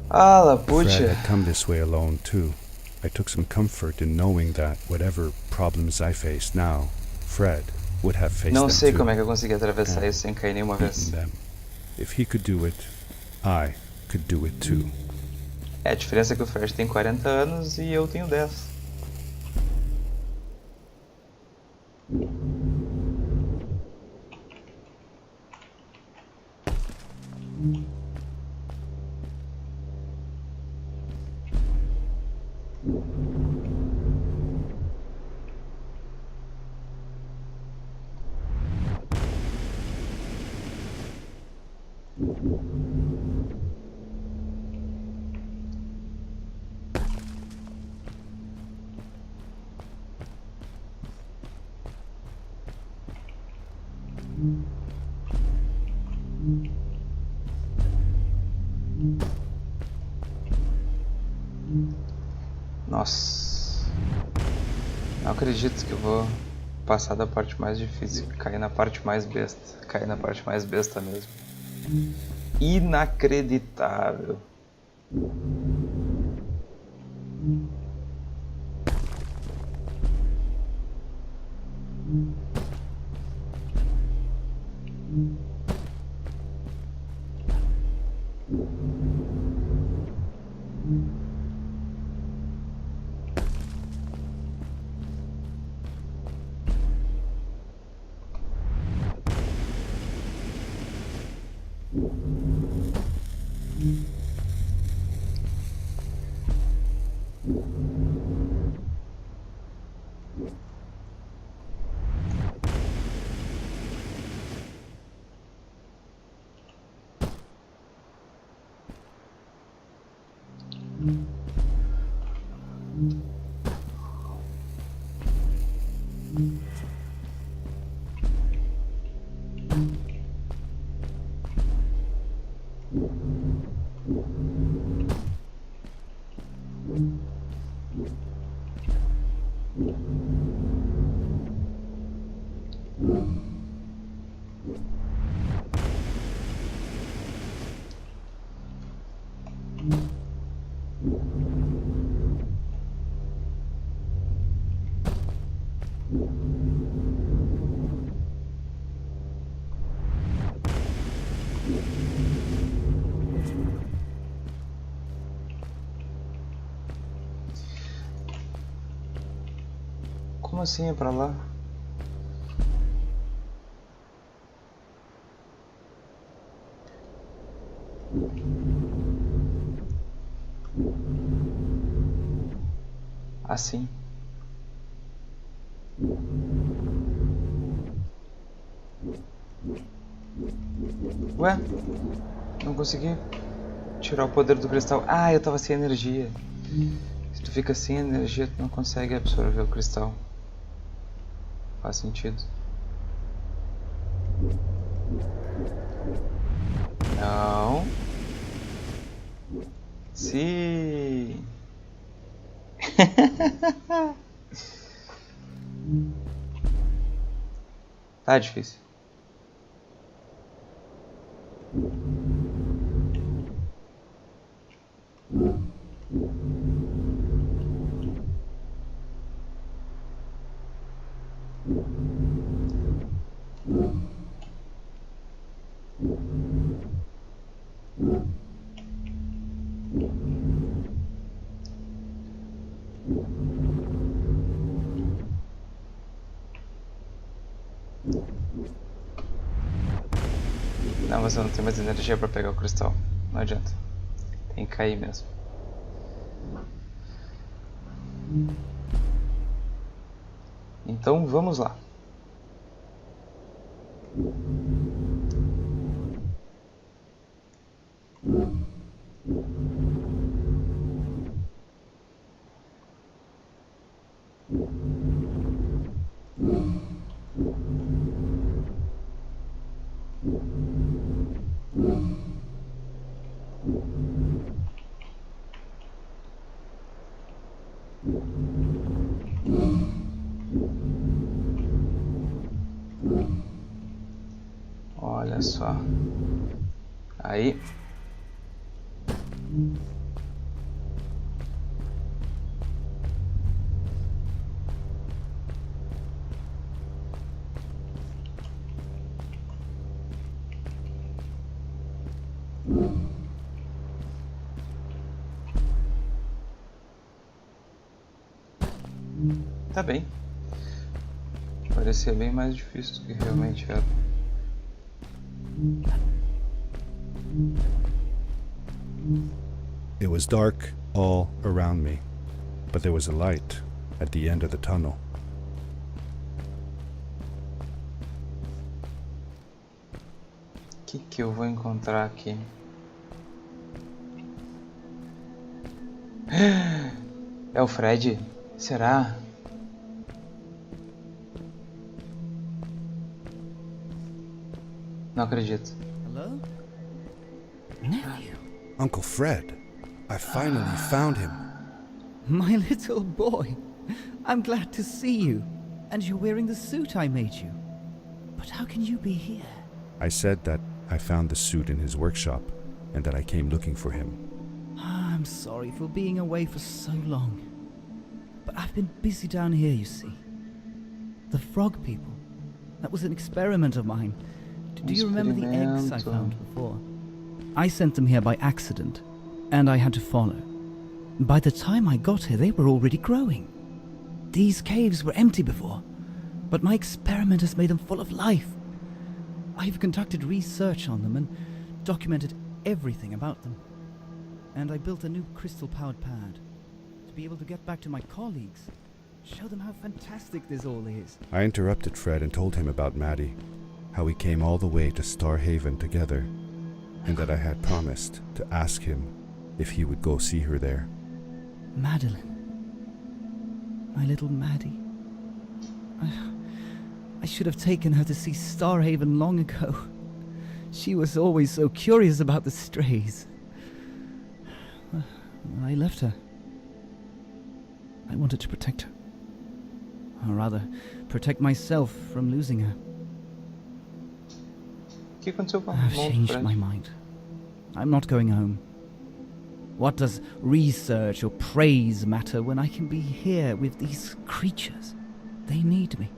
Fala, Fred puxa. had come this way alone too. I took some comfort in knowing that whatever problems I faced now, Fred would have faced Não them sei too, como é que eu consegui atravessar and isso sem cair nenhuma beaten vez. them. If he could do it, I could do it too. É, a diferença é que o Fred tem 40 anos e eu tenho 10. Nossa, não acredito que eu vou passar da parte mais difícil, cair na parte mais besta, cair na parte mais besta mesmo. Inacreditável. Como assim é pra lá? Assim. Ué? Não consegui tirar o poder do cristal. Ah, eu tava sem energia. Se tu fica sem energia, tu não consegue absorver o cristal. Faz sentido. Não. Sim. Tá difícil. Não, mas eu não tenho mais energia pra pegar o cristal. Não adianta. Tem que cair mesmo. Então vamos lá. Olha só. Aí. Tá bem. Parecia bem mais difícil do que realmente era. It was dark all around me, but there was a light at the end of the tunnel. O que eu vou encontrar aqui? É o Fred? Será? Não acredito. Hello? Nephew? Uncle Fred, I finally found him. My little boy. I'm glad to see you. And you're wearing the suit I made you. But how can you be here? I said that I found the suit in his workshop and that I came looking for him. I'm sorry for being away for so long. But I've been busy down here, you see. The frog people. That was an experiment of mine. Do you remember the eggs I found before? I sent them here by accident, and I had to follow. By the time I got here, they were already growing. These caves were empty before, but my experiment has made them full of life. I've conducted research on them and documented everything about them. And I built a new crystal-powered pad to be able to get back to my colleagues, show them how fantastic this all is. I interrupted Fred and told him about Maddie, how we came all the way to Starhaven together, and that I had promised to ask him if he would go see her there. Madeline. My little Maddie. I should have taken her to see Starhaven long ago. She was always so curious about the strays. When I left her, I wanted to protect her. Or rather, protect myself from losing her. O que aconteceu com I've o changed Fred? my mind. I'm not going home. What does research or praise matter when I can be here with these creatures? They need me.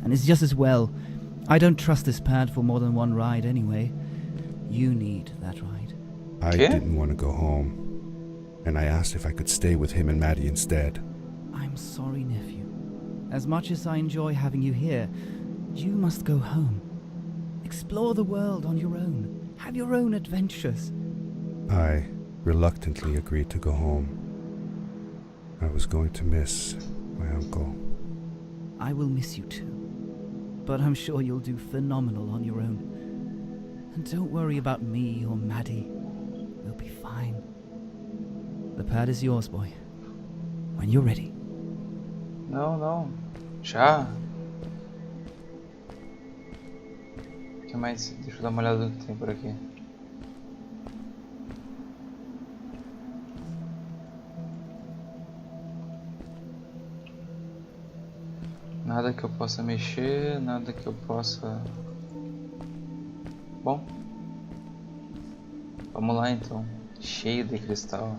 And it's just as well. I don't trust this pad for more than one ride anyway. You need that ride. I Okay. didn't want to go home, and I asked if I could stay with him and Maddie instead. I'm sorry, nephew. As much as I enjoy having you here, you must go home. Explore the world on your own. Have your own adventures. I reluctantly agreed to go home. I was going to miss my uncle. I will miss you too. But I'm sure you'll do phenomenal on your own. And don't worry about me or Maddie. We'll be fine. The pad is yours, boy. When you're ready. Não. Já? O que mais? Deixa eu dar uma olhada no que tem por aqui. Nada que eu possa mexer, nada que eu possa... Bom. Vamos lá então. Cheio de cristal.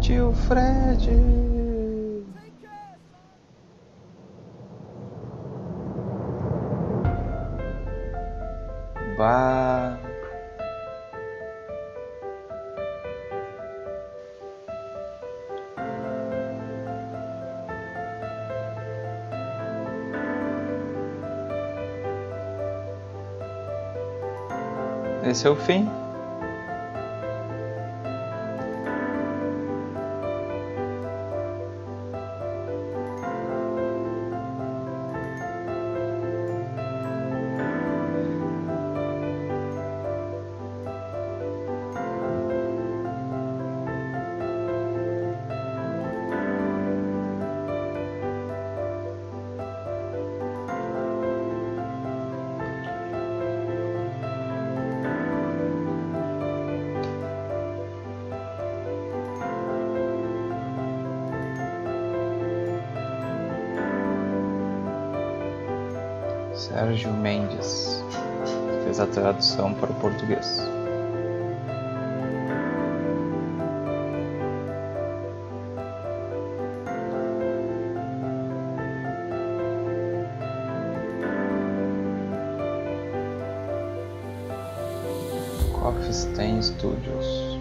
Tio Fred! Bah! Esse é o fim. Sérgio Mendes fez a tradução para o português. Wolfenstein Studios.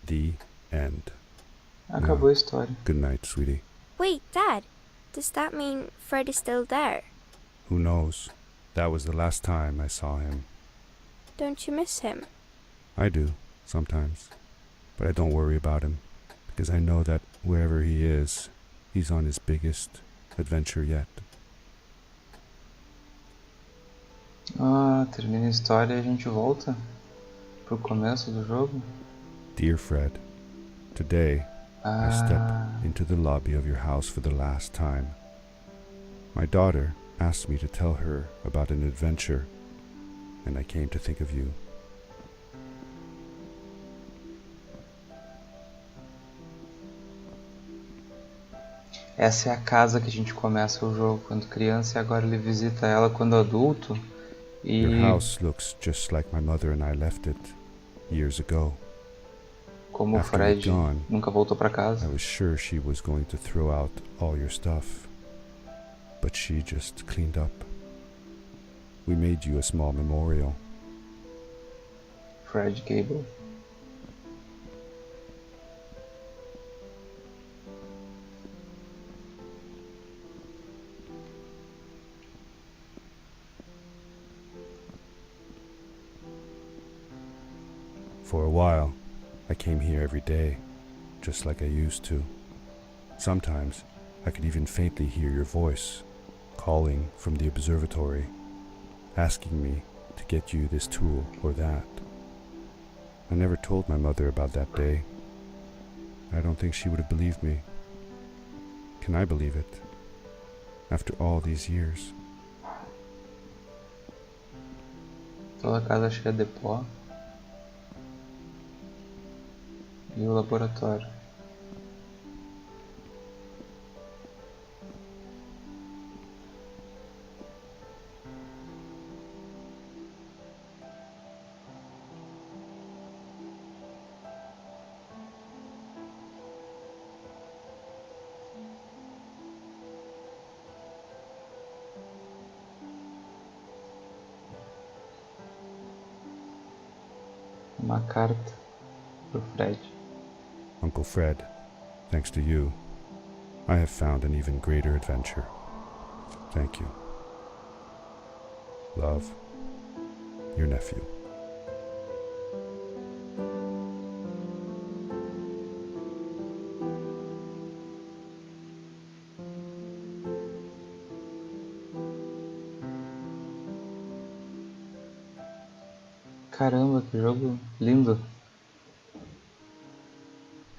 The end. Acabou a história. Good night, sweetie. Wait, Dad. Does that mean Fred is still there? Who knows? That was the last time I saw him. Don't you miss him? I do, sometimes. But I don't worry about him, because I know that wherever he is, he's on his biggest adventure yet. Ah, termina a história e a gente volta pro começo do jogo. Dear Fred, today I step into the lobby of your house for the last time. My daughter asked me to tell her about an adventure, and I came to think of you. Essa é a casa que a gente começa o jogo quando criança e agora ele visita ela quando adulto. E Your house looks just like my mother and I left it years ago. como o After you'd Fred gone, nunca voltou pra I casa, was sure she was going to throw out all your stuff, but she just cleaned up. We made you a small memorial. Fred Gable. For a while, I came here every day, just like I used to. Sometimes, I could even faintly hear your voice, calling from the observatory, asking me to get you this tool or that. I never told my mother about that day. I don't think she would have believed me. Can I believe it? After all these years. Toda a casa cheia de pó. E o laboratório. Uma carta pro Fred. Uncle Fred, thanks to you, I have found an even greater adventure. Thank you. Love, your nephew. Caramba, que jogo lindo.